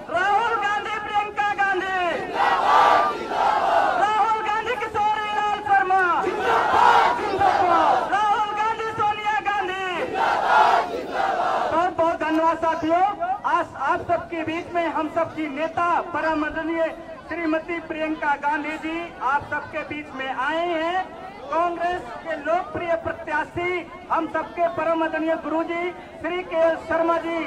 राहुल गांधी, प्रियंका गांधी, राहुल गांधी, किशोरीलाल शर्मा, राहुल गांधी, सोनिया गांधी। बहुत बहुत धन्यवाद साथियों। आज आप सबके बीच में हम सबकी नेता परम आदरणीय श्रीमती प्रियंका गांधी जी आप सबके बीच में आए हैं। कांग्रेस के लोकप्रिय प्रत्याशी हम सबके परम आदरणीय गुरुजी श्री के शर्मा जी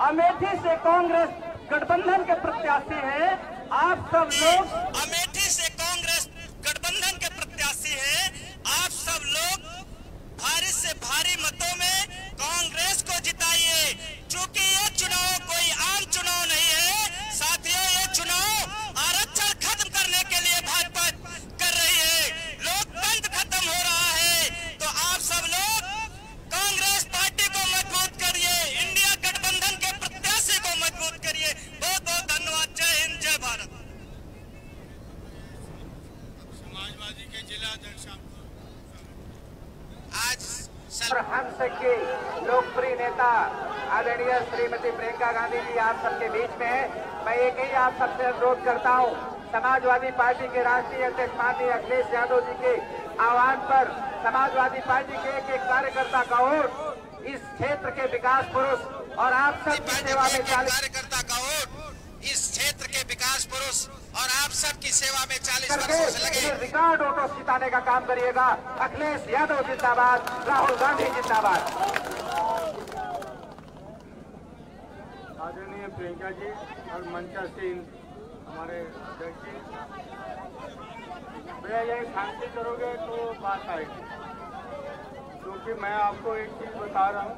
अमेठी से कांग्रेस गठबंधन के प्रत्याशी हैं। आप सब लोग अमेठी से कांग्रेस गठबंधन के प्रत्याशी हैं। आप सब लोग भारी से भारी मतों में कांग्रेस को जिताइए, क्योंकि ये चुनाव कोई आम चुनाव नहीं है साथियों। ये चुनाव आरक्षण खत्म करने के लिए भाजपा कर रही है। लोकतंत्र खत्म हो रहा है, तो आप सब लोग कांग्रेस पार्टी को मजबूत करिए, इंडिया गठबंधन के प्रत्याशी को मजबूत करिए। बहुत बहुत धन्यवाद। जय हिंद, जय भारत। समाजवादी के जिला अध्यक्ष आज हम सबके लोकप्रिय नेता आदरणीय श्रीमती प्रियंका गांधी जी आप सबके बीच में है। मैं एक ही आप सबसे अनुरोध करता हूं, समाजवादी पार्टी के राष्ट्रीय अध्यक्ष माननीय अखिलेश यादव जी के आह्वान पर समाजवादी पार्टी के एक कार्यकर्ता का वोट इस क्षेत्र के विकास पुरुष और आप सबकी सेवा में कार्यकर्ता का वोट इस क्षेत्र के विकास पुरुष और आप सबकी सेवा में 40 वर्षों से लगे रिकॉर्ड वोटों से जिताने का काम करिएगा। अखिलेश यादव जिंदाबाद, राहुल गांधी जिंदाबाद। आदरणीय प्रियंका जी और मंचासीन हमारे अध्यक्ष जी, भैया यही शांति करोगे तो बात आएगी, क्योंकि मैं आपको एक चीज बता रहा हूँ।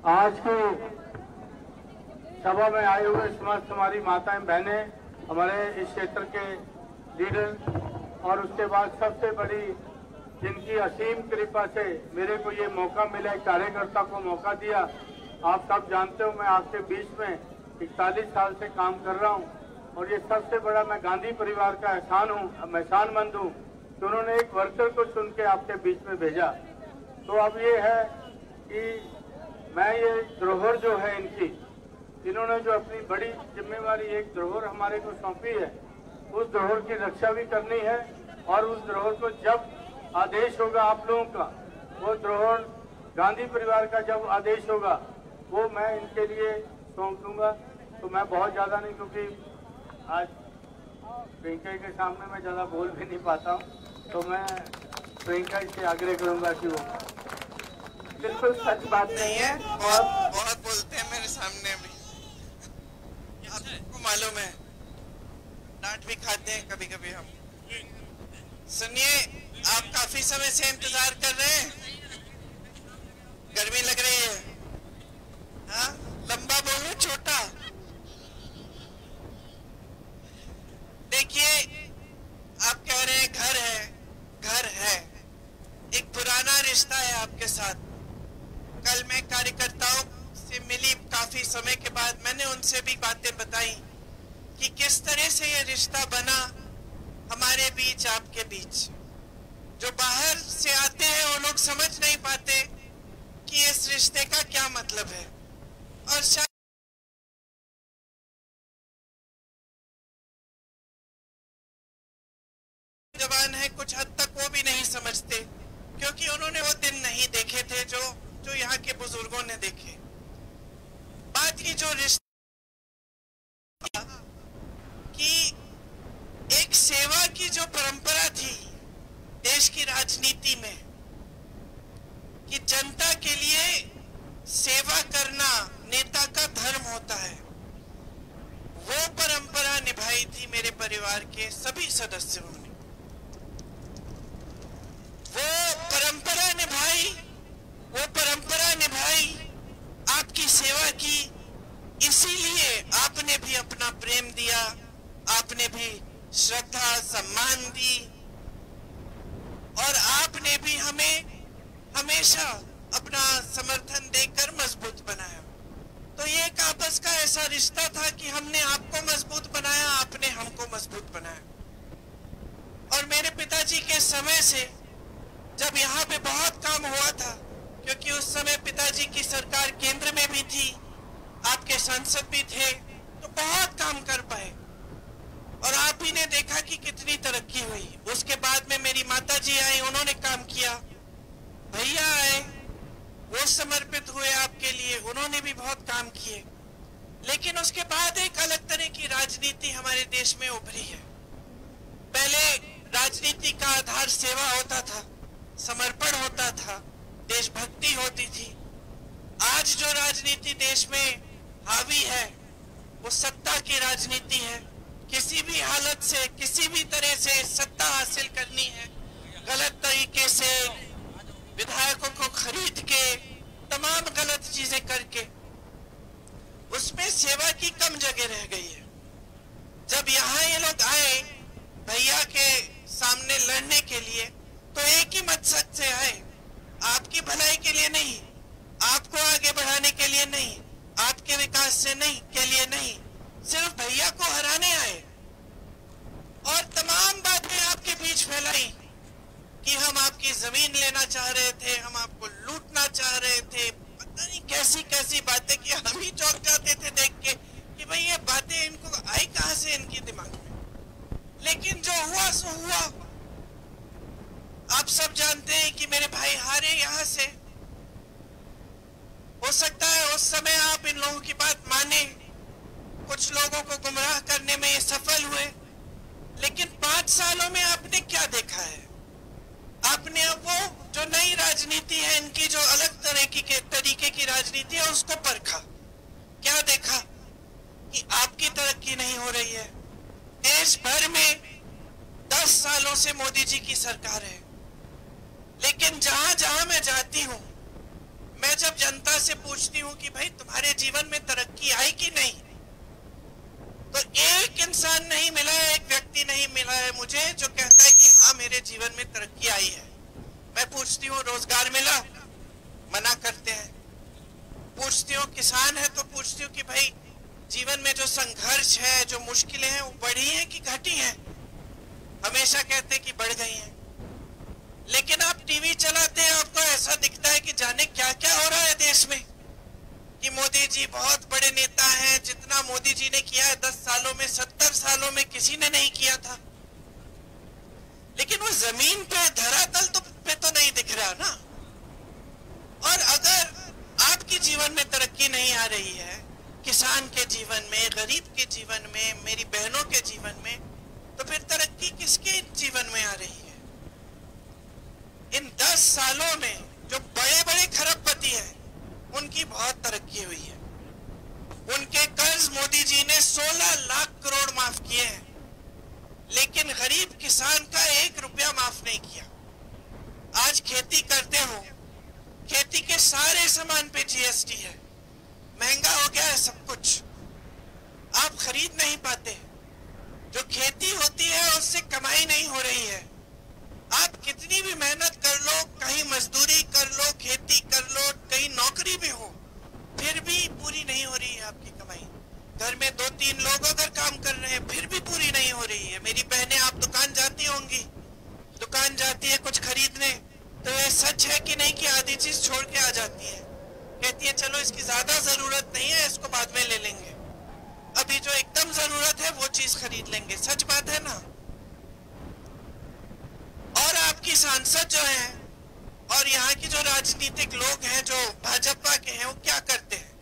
आज की सभा में आए हुए समस्त हमारी माताएं बहनें, हमारे इस क्षेत्र के लीडर और उसके बाद सबसे बड़ी जिनकी असीम कृपा से मेरे को ये मौका मिला, एक कार्यकर्ता को मौका दिया। आप सब जानते हो मैं आपके बीच में 41 साल से काम कर रहा हूँ और ये सबसे बड़ा मैं गांधी परिवार का एहसानमंद हूँ कि उन्होंने एक वर्कर को चुन के आपके बीच में भेजा। तो अब ये है कि मैं ये धरोहर जो है इनकी, इन्होंने जो अपनी बड़ी जिम्मेवारी एक धरोहर हमारे को सौंपी है, उस धरोहर की रक्षा भी करनी है और उस धरोहर को जब आदेश होगा आप लोगों का, वो धरोहर गांधी परिवार का जब आदेश होगा वो मैं इनके लिए सौंप दूंगा। तो मैं बहुत ज्यादा नहीं, क्योंकि आज प्रियंका के सामने मैं ज्यादा बोल भी नहीं पाता हूँ, तो मैं प्रियंका से आग्रह करूंगा कि वो बिल्कुल सच बात नहीं है। बहुत बोलते हैं मेरे सामने भी, आपको मालूम है, डांट भी खाते हैं कभी कभी हम। सुनिए, आप काफी समय से इंतजार कर रहे हैं, गर्मी लग रही है, हाँ? लंबा बोलो छोटा। देखिए, आप कह रहे हैं घर है, एक पुराना रिश्ता है आपके साथ। कल मैं कार्यकर्ताओं से मिली, काफी समय के बाद मैंने उनसे भी बातें बताई कि किस तरह से ये रिश्ता बना हमारे बीच, आपके बीच। जो बाहर से आते हैं वो लोग समझ नहीं पाते कि इस रिश्ते का क्या मतलब है, और शायद जवान है कुछ हद तक वो भी नहीं समझते, क्योंकि उन्होंने वो दिन नहीं देखे थे जो यहाँ के बुजुर्गों ने देखे। बात की जो रिश्ता कि एक सेवा की जो परंपरा थी देश की राजनीति में, कि जनता के लिए सेवा करना नेता का धर्म होता है, वो परंपरा निभाई थी मेरे परिवार के सभी सदस्यों ने। वो परंपरा निभाई, आपकी सेवा की, इसीलिए आपने भी अपना प्रेम दिया, आपने भी श्रद्धा सम्मान दी, और आपने ने भी हमें हमेशा अपना समर्थन देकर मजबूत बनाया। तो ये एक आपस का ऐसा रिश्ता था कि हमने आपको मजबूत बनाया, आपने हमको मजबूत बनाया। और मेरे पिताजी के समय से जब यहाँ पे बहुत काम हुआ था, क्योंकि उस समय पिताजी की सरकार केंद्र में भी थी, आपके सांसद भी थे, तो बहुत काम कर पाए। और आप भी ने देखा कि कितनी तरक्की हुई। उसके बाद में मेरी माताजी आई, उन्होंने काम किया, भैया आए, वो समर्पित हुए आपके लिए, उन्होंने भी बहुत काम किए। लेकिन उसके बाद एक अलग तरह की राजनीति हमारे देश में उभरी है। पहले राजनीति का आधार सेवा होता था, समर्पण होता था, देशभक्ति होती थी। आज जो राजनीति देश में हावी है वो सत्ता की राजनीति है। किसी भी हालत से, किसी भी तरह से सत्ता हासिल करनी है, गलत तरीके से विधायकों को खरीद के, तमाम गलत चीजें करके, उसमें सेवा की कम जगह रह गई है। जब यहाँ ये लोग आए भैया के सामने लड़ने के लिए, तो एक ही मकसद से आए, आपकी भलाई के लिए नहीं, आपको आगे बढ़ाने के लिए नहीं, आपके विकास से नहीं के लिए नहीं, सिर्फ भैया को हराने आए। और तमाम बातें आपके बीच फैलाई कि हम आपकी जमीन लेना चाह रहे थे, हम आपको लूटना चाह रहे थे, पता नहीं कैसी कैसी बातें कि हम ही चौंक जाते थे देख के कि भाई ये बातें इनको आई कहां से इनके दिमाग में। लेकिन जो हुआ सो हुआ। आप सब जानते हैं कि मेरे भाई हारे यहाँ से। हो सकता है उस समय आप इन लोगों की बात माने, कुछ लोगों को गुमराह करने में ये सफल हुए, लेकिन 5 सालों में आपने क्या देखा है? आपने अब वो जो नई राजनीति है, इनकी जो अलग तरह की तरीके की राजनीति है, उसको परखा। क्या देखा कि आपकी तरक्की नहीं हो रही है। देश भर में 10 सालों से मोदी जी की सरकार है, लेकिन जहां जहां मैं जाती हूं, मैं जब जनता से पूछती हूं कि भाई तुम्हारे जीवन में तरक्की आई कि नहीं, तो एक इंसान नहीं मिला है, एक व्यक्ति नहीं मिला है मुझे जो कहता है कि हाँ मेरे जीवन में तरक्की आई है। मैं पूछती हूँ रोजगार मिला, मना करते हैं। पूछती हूँ किसान है, तो पूछती हूँ कि भाई जीवन में जो संघर्ष है, जो मुश्किलें हैं, वो बढ़ी हैं कि घटी हैं? हमेशा कहते हैं कि बढ़ गई हैं। लेकिन आप टीवी चलाते हैं, आपको ऐसा दिखता है कि जाने क्या क्या हो रहा है देश में, कि मोदी जी बहुत बड़े नेता हैं, जितना मोदी जी ने किया है 10 सालों में, 70 सालों में किसी ने नहीं किया था। लेकिन वो जमीन पे, धरातल पे तो नहीं दिख रहा ना। और अगर आपके जीवन में तरक्की नहीं आ रही है, किसान के जीवन में, गरीब के जीवन में, मेरी बहनों के जीवन में, तो फिर तरक्की किसके जीवन में आ रही है? इन 10 सालों में जो बड़े बड़े खरबपति हैं, उनकी बहुत तरक्की हुई है। उनके कर्ज मोदी जी ने 16 लाख करोड़ माफ किए हैं, लेकिन गरीब किसान का 1 रुपया माफ नहीं किया। आज खेती करते हो, खेती के सारे सामान पे जीएसटी है, महंगा हो गया है सब कुछ, आप खरीद नहीं पाते। जो खेती होती है उससे कमाई नहीं हो रही है। आप कितनी भी मेहनत कर लो, कहीं मजदूरी कर लो, खेती कर लो, कहीं नौकरी भी हो, फिर भी पूरी नहीं हो रही है आपकी कमाई। घर में 2-3 लोग अगर काम कर रहे हैं, फिर भी पूरी नहीं हो रही है। मेरी बहनें, आप दुकान जाती होंगी, दुकान जाती है कुछ खरीदने, तो ये सच है कि नहीं कि आधी चीज छोड़ के आ जाती है, कहती है चलो इसकी ज्यादा जरूरत नहीं है, इसको बाद में ले लेंगे, अभी जो एकदम जरूरत है वो चीज खरीद लेंगे। सच बात है ना? और आपकी सांसद जो हैं और यहाँ की जो राजनीतिक लोग हैं जो भाजपा के हैं, वो क्या करते हैं?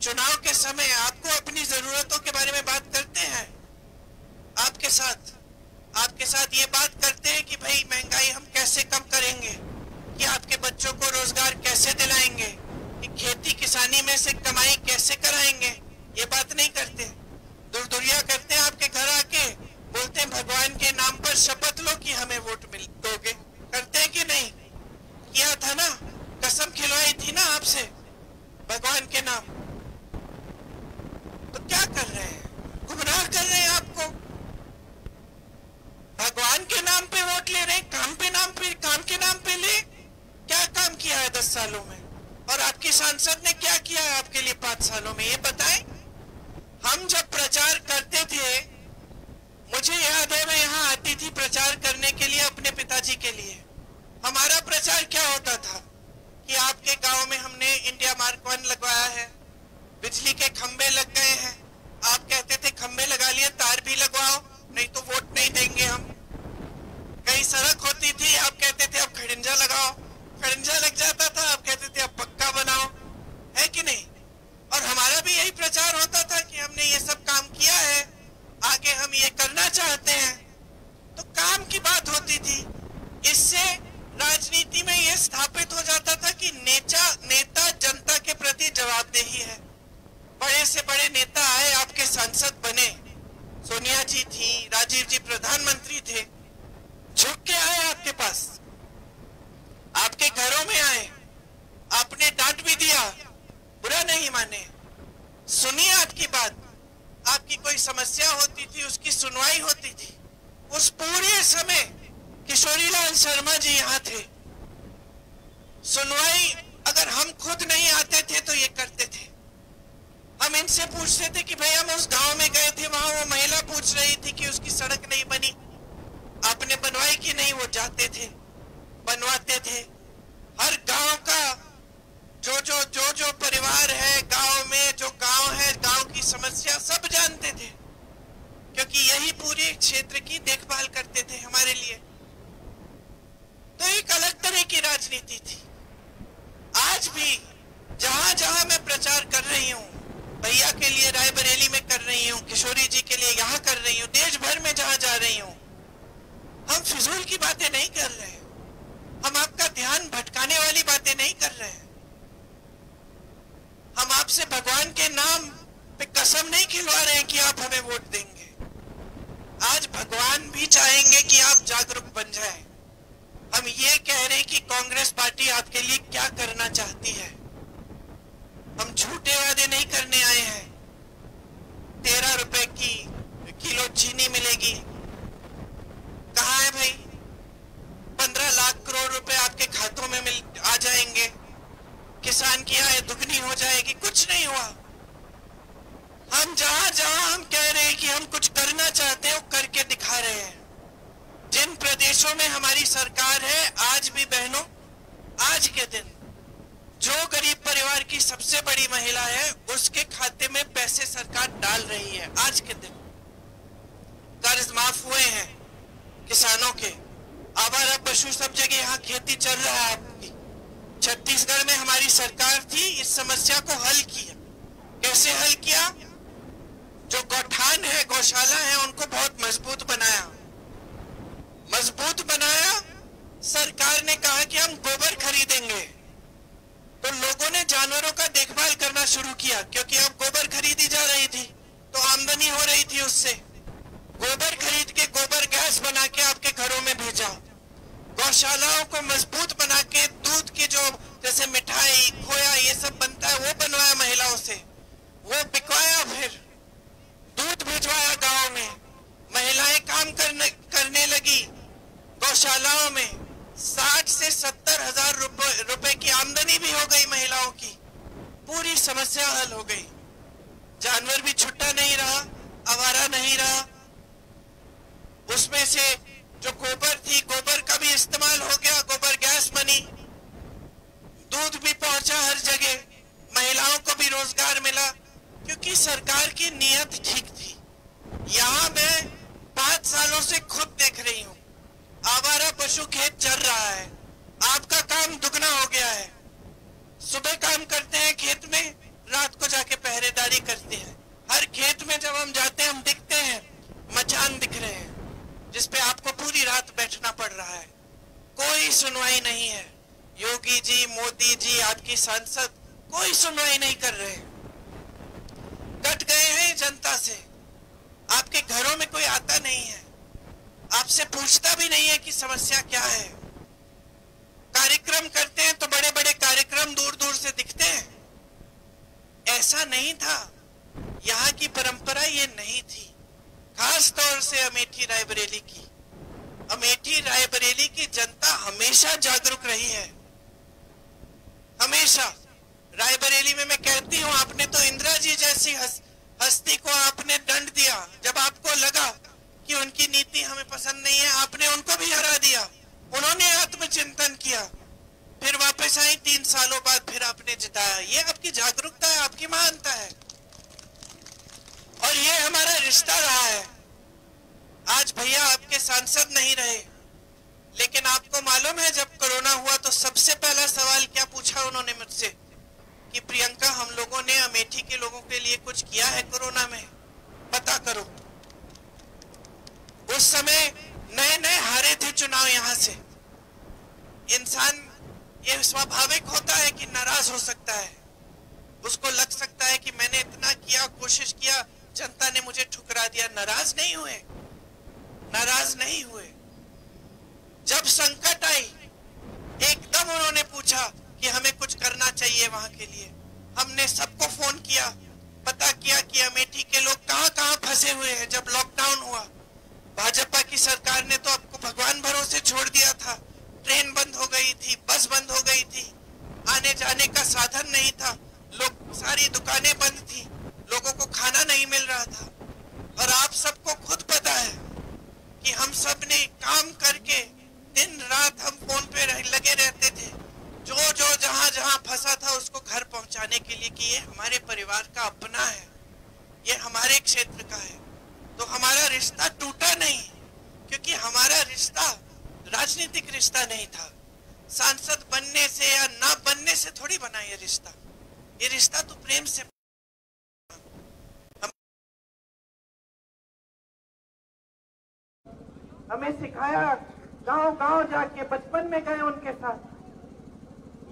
चुनाव के समय आपको अपनी जरूरतों के बारे में बात करते हैं, आपके साथ ये बात करते हैं कि भाई महंगाई हम कैसे कम करेंगे, कि आपके बच्चों को रोजगार कैसे दिलाएंगे, कि खेती किसानी में से कमाई कैसे कराएंगे। ये बात नहीं करते, दुर्दुरिया करते हैं। आपके घर आके बोलते हैं भगवान के नाम पर शपथ लो कि हमें वोट दोगे। करते हैं कि नहीं? किया था ना, कसम खिलवाई थी ना आपसे भगवान के नाम। तो क्या कर रहे हैं? गुमराह कर रहे हैं आपको। भगवान के नाम पे वोट ले रहे हैं, काम के नाम पे ले, किया है 10 सालों में, और आपकी सांसद ने क्या किया है आपके लिए 5 सालों में, ये बताएं। हम जब प्रचार करते थे, मुझे याद है मैं यहाँ आती थी प्रचार करने के लिए अपने पिताजी के लिए। हमारा प्रचार क्या होता था कि आपके गांव में हमने इंडिया मार्क 1 लगवाया है, बिजली के खंबे लग गए हैं। आप कहते थे खंबे लगा लिए, तार भी लगवाओ, नहीं तो वोट नहीं देंगे हम। कहीं सड़क होती थी, आप कहते थे अब खड़ंजा लगाओ, खड़ंजा लग जाता था, आप कहते थे अब पक्का बनाओ, है कि नहीं। और हमारा भी यही प्रचार होता था कि हमने ये सब काम किया है, आगे हम ये करना चाहते हैं। तो काम की बात होती थी। इससे राजनीति में ये स्थापित हो जाता था कि नेता जनता के प्रति जवाबदेही है। बड़े से बड़े नेता आए, आपके सांसद बने, सोनिया जी थी, राजीव जी प्रधानमंत्री थे, झुक के आए आपके पास, आपके घरों में आए, आपने डांट भी दिया, बुरा नहीं माने, सुनी आपकी बात, आपकी कोई समस्या होती थी उसकी सुनवाई होती थी। उस पूरे समय किशोरीलाल शर्मा जी यहाँ थे। सुनवाई अगर हम खुद नहीं आते थे तो ये करते थे। हम इनसे पूछते थे कि भाई हम उस गांव में गए थे, वहां वो महिला पूछ रही थी कि उसकी सड़क नहीं बनी, आपने बनवाई कि नहीं, वो जाते थे बनवाते थे। हर गांव का जो परिवार है गांव में, जो गांव है, गांव की समस्या सब जानते थे, क्योंकि यही पूरे क्षेत्र की देखभाल करते थे हमारे लिए। तो एक अलग तरह की राजनीति थी। आज भी जहां जहां मैं प्रचार कर रही हूँ, भैया के लिए रायबरेली में कर रही हूँ, किशोरी जी के लिए यहाँ कर रही हूँ, देश भर में जहां जा रही हूँ, हम फिजूल की बातें नहीं कर रहे हैं, हम आपका ध्यान भटकाने वाली बातें नहीं कर रहे हैं, हम आपसे भगवान के नाम पे कसम नहीं खिलवा रहे हैं कि आप हमें वोट देंगे। आज भगवान भी चाहेंगे कि आप जागरूक बन जाएं। हम ये कह रहे हैं कि कांग्रेस पार्टी आपके लिए क्या करना चाहती है। हम झूठे वादे नहीं करने आए हैं। 13 रुपए की किलो चीनी मिलेगी, कहाँ है भाई? 15 लाख करोड़ रुपए आपके खातों में आ जाएंगे, किसान की आय दुगनी हो जाएगी, कुछ नहीं हुआ। हम जहां जहां हम कह रहे हैं कि हम कुछ करना चाहते हैं, वो करके दिखा रहे हैं। जिन प्रदेशों में हमारी सरकार है, आज भी बहनों, आज के दिन जो गरीब परिवार की सबसे बड़ी महिला है, उसके खाते में पैसे सरकार डाल रही है। आज के दिन कर्ज माफ हुए हैं किसानों के, आवारा पशु सब जगह यहाँ खेती चल रहा है आपकी। छत्तीसगढ़ में हमारी सरकार थी, इस समस्या को हल किया। कैसे हल किया? जो गौठान है, गौशाला है, उनको बहुत मजबूत बनाया। सरकार ने कहा कि हम गोबर खरीदेंगे, तो लोगों ने जानवरों का देखभाल करना शुरू किया, क्योंकि अब गोबर खरीदी जा रही थी तो आमदनी हो रही थी उससे। गोबर खरीद के गोबर गैस बना के आपके घरों में भेजा। गौशालाओं को मजबूत बना के दूध की जो जैसे मिठाई, खोया, ये सब बनता है, वो बनवाया महिलाओं से, वो बिकवाया, फिर दूध भिजवाया गांव में। महिलाएं काम करने लगी गौशालाओं में। 60 से 70 हजार रुपए की आमदनी भी हो गई महिलाओं की। पूरी समस्या हल हो गई। जानवर भी छुट्टा नहीं रहा, आवारा नहीं रहा। उसमें से जो गोबर थी, गोबर का भी इस्तेमाल हो गया, गोबर गैस बनी, दूध भी पहुंचा हर जगह, महिलाओं को भी रोजगार मिला, क्योंकि सरकार की नीयत ठीक थी। यहाँ मैं 5 सालों से खुद देख रही हूँ, आवारा पशु खेत चल रहा है, आपका काम दुगना हो गया है। सुबह काम करते हैं खेत में, रात को जाके पहरेदारी करते हैं। हर खेत में जब हम जाते हैं, हम दिखते हैं, मचान दिख रहे हैं जिसपे आपको पूरी रात बैठना पड़ रहा है। कोई सुनवाई नहीं है। योगी जी, मोदी जी, आपकी सांसद कोई सुनवाई नहीं कर रहे, कट गए हैं जनता से। आपके घरों में कोई आता नहीं है, आपसे पूछता भी नहीं है कि समस्या क्या है। कार्यक्रम करते हैं तो बड़े बड़े कार्यक्रम दूर दूर से दिखते हैं। ऐसा नहीं था, यहाँ की परंपरा ये नहीं थी। खास तौर से अमेठी रायबरेली की, अमेठी रायबरेली की जनता हमेशा जागरूक रही है। हमेशा रायबरेली में मैं कहती हूँ, आपने तो इंदिरा जी जैसी हस्ती को आपने दंड दिया। जब आपको लगा कि उनकी नीति हमें पसंद नहीं है, आपने उनको भी हरा दिया। उन्होंने आत्मचिंतन किया, फिर वापस आई, 3 सालों बाद फिर आपने जिताया। ये आपकी जागरूकता है, आपकी महानता है, और ये हमारा रिश्ता रहा है। आज भैया आपके सांसद नहीं रहे, लेकिन आपको मालूम है जब कोरोना हुआ तो सबसे पहला सवाल क्या पूछा उन्होंने मुझसे कि प्रियंका, हम लोगों ने अमेठी के लोगों के लिए कुछ किया है कोरोना में, पता करो। उस समय नए नए हारे थे चुनाव। यहां से इंसान, ये स्वाभाविक होता है कि नाराज हो सकता है, उसको लग सकता है कि मैंने इतना किया, कोशिश किया, जनता ने मुझे ठुकरा दिया। नाराज नहीं हुए, नाराज नहीं हुए। जब संकट आई, एकदम उन्होंने पूछा कि हमें कुछ करना चाहिए वहां के लिए। हमने सबको फोन किया, पता किया कि अमेठी के लोग कहां कहां फंसे हुए हैं। जब लॉकडाउन हुआ, भाजपा की सरकार ने तो आपको भगवान भरोसे छोड़ दिया था। ट्रेन बंद हो गई थी, बस बंद हो गई थी, आने जाने का साधन नहीं था, लोग, सारी दुकानें बंद थी, लोगों को खाना नहीं मिल रहा था। और आप सबको खुद पता है कि हम सब ने काम करके दिन रात हम फोन पे लगे रहते थे, जो जहां जहां फंसा था उसको घर पहुंचाने के लिए कि ये हमारे परिवार का अपना है, ये हमारे क्षेत्र का है। तो हमारा रिश्ता टूटा नहीं, क्योंकि हमारा रिश्ता राजनीतिक रिश्ता नहीं था। सांसद बनने से या ना बनने से थोड़ी बना ये रिश्ता। ये रिश्ता तो प्रेम से। हमें सिखाया, गांव गांव जाके बचपन में गए उनके साथ,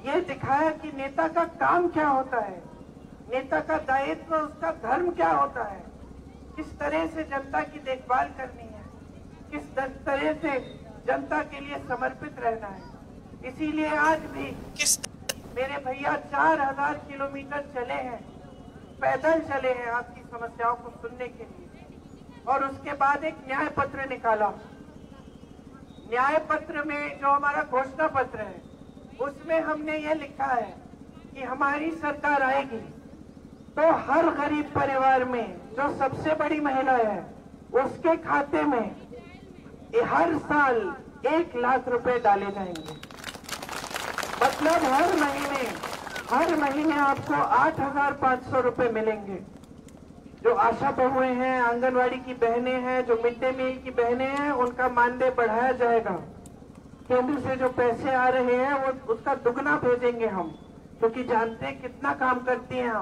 ये दिखाया कि नेता का काम क्या होता है, नेता का दायित्व, उसका धर्म क्या होता है, किस तरह से जनता की देखभाल करनी है, किस तरह से जनता के लिए समर्पित रहना है। इसीलिए आज भी मेरे भैया 4000 किलोमीटर चले हैं, पैदल चले हैं आपकी समस्याओं को सुनने के लिए। और उसके बाद एक न्याय पत्र निकाला। न्याय पत्र में जो हमारा घोषणा पत्र है, उसमें हमने ये लिखा है कि हमारी सरकार आएगी तो हर गरीब परिवार में जो सबसे बड़ी महिला है उसके खाते में हर साल 1 लाख रुपए डाले जाएंगे। मतलब हर महीने आपको 8,500 रुपए मिलेंगे। जो आशा बहुएं हैं, आंगनवाड़ी की बहनें हैं, जो मिड डे मील की बहनें हैं, उनका मानदेय बढ़ाया जाएगा। केंद्र से जो पैसे आ रहे हैं वो उसका दुगना भेजेंगे हम, क्योंकि जानते हैं कितना काम करती हैं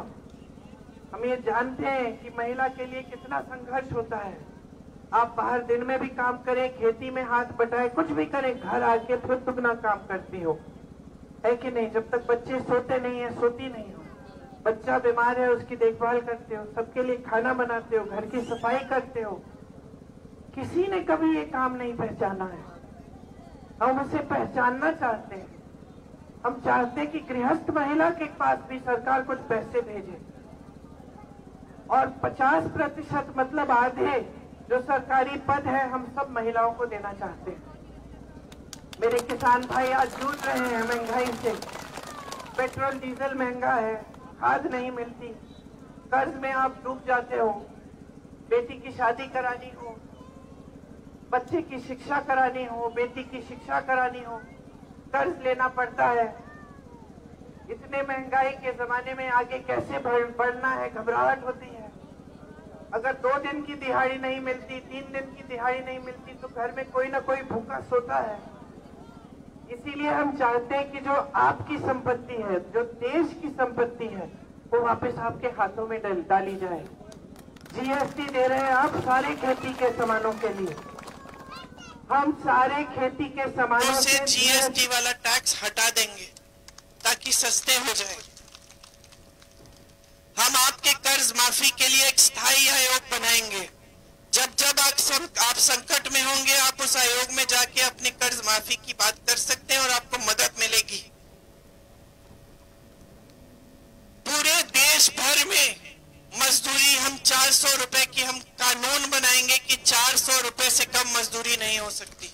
हम ये जानते हैं कि महिला के लिए कितना संघर्ष होता है। आप बाहर दिन में भी काम करें, खेती में हाथ बटाएं, कुछ भी करें, घर आके फिर दुगना काम करती हो, है कि नहीं। जब तक बच्चे सोते नहीं है, सोती नहीं हो, बच्चा बीमार है उसकी देखभाल करते हो, सबके लिए खाना बनाते हो, घर की सफाई करते हो। किसी ने कभी ये काम नहीं पहचाना है, हम उसे पहचानना चाहते हैं। हम चाहते हैं कि गृहस्थ महिला के पास भी सरकार कुछ पैसे भेजे, और 50% मतलब आधे जो सरकारी पद है हम सब महिलाओं को देना चाहते हैं। मेरे किसान भाई आज जूझ रहे हैं महंगाई से, पेट्रोल डीजल महंगा है, खाद नहीं मिलती, कर्ज में आप डूब जाते हो, बेटी की शादी करानी हो, बच्चे की शिक्षा करानी हो, बेटी की शिक्षा करानी हो, कर्ज लेना पड़ता है। इतने महंगाई के जमाने में आगे कैसे बढ़ना है, घबराहट होती है। अगर 2 दिन की दिहाड़ी नहीं मिलती, 3 दिन की दिहाड़ी नहीं मिलती, तो घर में कोई ना कोई भूखा सोता है। इसीलिए हम चाहते हैं कि जो आपकी संपत्ति है, जो देश की संपत्ति है, वो वापस आपके हाथों में डाली जाए। जीएसटी दे रहे हैं आप सारे खेती के सामानों के लिए, हम सारे खेती के सामानों से जीएसटी वाला टैक्स हटा देंगे ताकि सस्ते हो जाए। हम आपके कर्ज माफी के लिए एक स्थायी आयोग बनाएंगे। जब जब आप संकट में होंगे, आप उस आयोग में जाके अपनी कर्ज माफी की बात कर सकते हैं और आपको मदद मिलेगी। पूरे देश भर में मजदूरी हम 400 रुपए की हम कानून बनाएंगे कि 400 रुपए से कम मजदूरी नहीं हो सकती।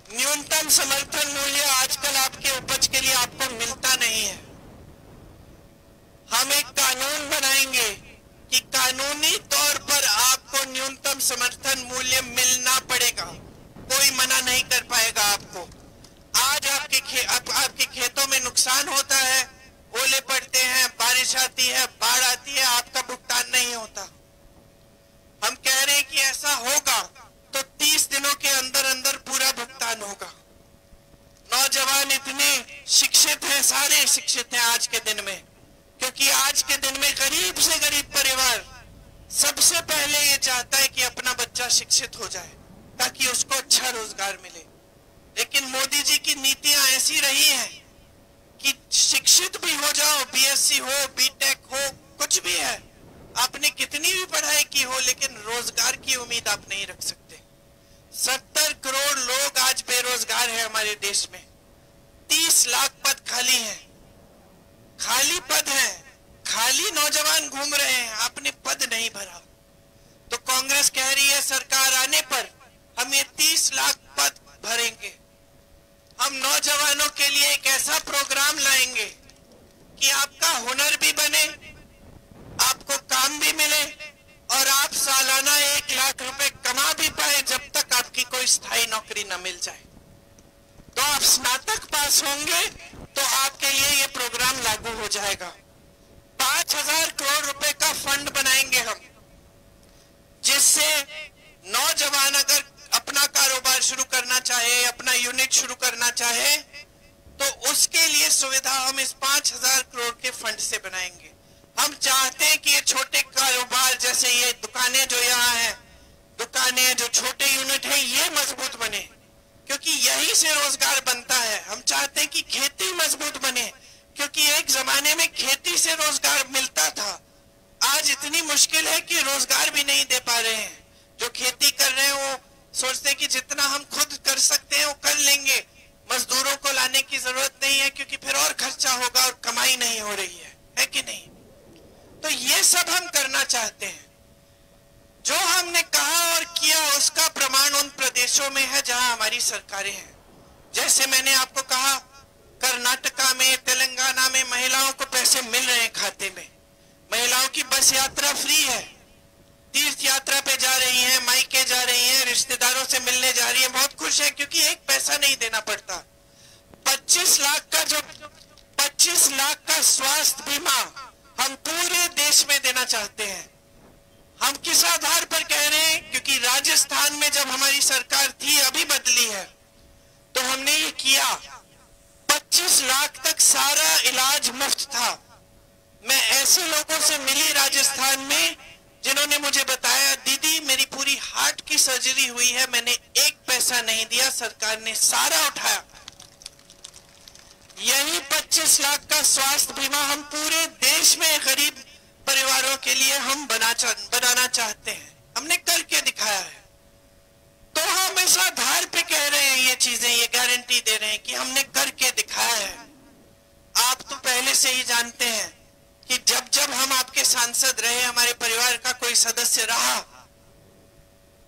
न्यूनतम समर्थन मूल्य आजकल आपके उपज के लिए आपको मिलता नहीं है। हम एक कानून बनाएंगे कि कानूनी तौर पर आपको न्यूनतम समर्थन मूल्य मिलना पड़ेगा, कोई मना नहीं कर पाएगा आपको। आज आपके खेतों में नुकसान होता है, ओले पड़ते हैं, बारिश आती है, बाढ़ आती है, आपका भुगतान नहीं होता। हम कह रहे हैं कि ऐसा होगा तो 30 दिनों के अंदर अंदर पूरा भुगतान होगा। नौजवान इतने शिक्षित हैं, सारे शिक्षित हैं आज के दिन में, क्योंकि आज के दिन में गरीब से गरीब परिवार सबसे पहले ये चाहता है कि अपना बच्चा शिक्षित हो जाए ताकि उसको अच्छा रोजगार मिले। लेकिन मोदी जी की नीतियां ऐसी रही हैं कि शिक्षित भी हो जाओ, बीएससी हो, बीटेक हो, कुछ भी है, आपने कितनी भी पढ़ाई की हो, लेकिन रोजगार की उम्मीद आप नहीं रख सकते। 70 करोड़ लोग आज बेरोजगार हैं हमारे देश में। 30 लाख पद खाली हैं, खाली पद हैं, खाली नौजवान घूम रहे हैं, आपने पद नहीं भरा। तो कांग्रेस कह रही है सरकार आने पर हम ये 30 लाख पद भरेंगे। हम नौजवानों के लिए एक ऐसा प्रोग्राम लाएंगे कि आपका हुनर भी बने, आपको काम भी मिले और आप सालाना 1 लाख रुपए कमा भी पाए जब तक आपकी कोई स्थायी नौकरी न मिल जाए। तो आप स्नातक पास होंगे तो आपके लिए ये प्रोग्राम लागू हो जाएगा। 5000 करोड़ रुपए का फंड बनाएंगे हम, जिससे नौजवान अगर अपना कारोबार शुरू करना चाहे, अपना यूनिट शुरू करना चाहे, तो उसके लिए सुविधा हम इस 5000 करोड़ के फंड से बनाएंगे। हम चाहते हैं कि ये छोटे कारोबार जैसे ये दुकानें जो यहाँ हैं, दुकानें जो छोटे यूनिट है, ये मजबूत बने, क्योंकि यही से रोजगार बनता है। हम चाहते हैं कि खेती मजबूत बने, क्योंकि एक जमाने में खेती से रोजगार मिलता था। आज इतनी मुश्किल है कि रोजगार भी नहीं दे पा रहे हैं। जो खेती कर रहे हैं वो सोचते हैं कि जितना हम खुद कर सकते हैं वो कर लेंगे, मजदूरों को लाने की जरूरत नहीं है, क्योंकि फिर और खर्चा होगा और कमाई नहीं हो रही है कि नहीं? तो ये सब हम करना चाहते हैं। जो हमने कहा और किया उसका प्रमाण उन प्रदेशों में है जहां हमारी सरकारें हैं। जैसे मैंने आपको कहा, कर्नाटका में, तेलंगाना में महिलाओं को पैसे मिल रहे हैं खाते में, महिलाओं की बस यात्रा फ्री है, तीर्थ यात्रा पे जा रही हैं, मायके जा रही हैं, रिश्तेदारों से मिलने जा रही हैं, बहुत खुश है क्योंकि एक पैसा नहीं देना पड़ता। 25 लाख का स्वास्थ्य बीमा हम पूरे देश में देना चाहते हैं। हम किस आधार पर कह रहे हैं? क्योंकि राजस्थान में जब हमारी सरकार थी, अभी बदली है, तो हमने ये किया, 25 लाख तक सारा इलाज मुफ्त था। मैं ऐसे लोगों से मिली राजस्थान में जिन्होंने मुझे बताया, दीदी मेरी पूरी हार्ट की सर्जरी हुई है, मैंने एक पैसा नहीं दिया, सरकार ने सारा उठाया। यही 25 लाख का स्वास्थ्य बीमा हम पूरे देश में गरीब परिवारों के लिए हम बनाना चाहते हैं। हमने करके दिखाया है। तो हम इस आधार पे कह रहे हैं ये चीजें, ये गारंटी दे रहे हैं कि हमने करके दिखाया है। आप तो पहले से ही जानते हैं कि जब जब हम आपके सांसद रहे, हमारे परिवार का कोई सदस्य रहा,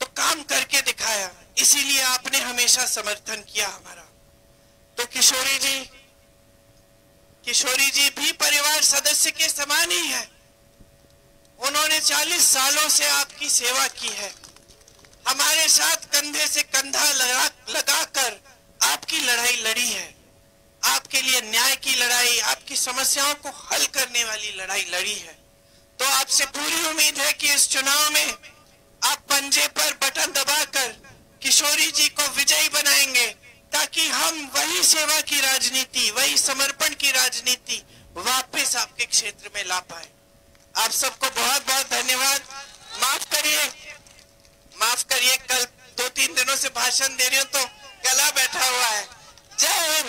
तो काम करके दिखाया, इसीलिए आपने हमेशा समर्थन किया हमारा। तो किशोरी जी भी परिवार सदस्य के समान ही है। उन्होंने 40 सालों से आपकी सेवा की है, हमारे साथ कंधे से कंधा लगाकर आपकी लड़ाई लड़ी है, आपके लिए न्याय की लड़ाई, आपकी समस्याओं को हल करने वाली लड़ाई लड़ी है। तो आपसे पूरी उम्मीद है कि इस चुनाव में आप पंजे पर बटन दबाकर किशोरी जी को विजयी बनाएंगे, ताकि हम वही सेवा की राजनीति, वही समर्पण की राजनीति वापस आपके क्षेत्र में ला पाए। आप सबको बहुत बहुत धन्यवाद। माफ करिए कल 2-3 दिनों से भाषण दे रही हूं तो गला बैठा हुआ है। जय हिंद।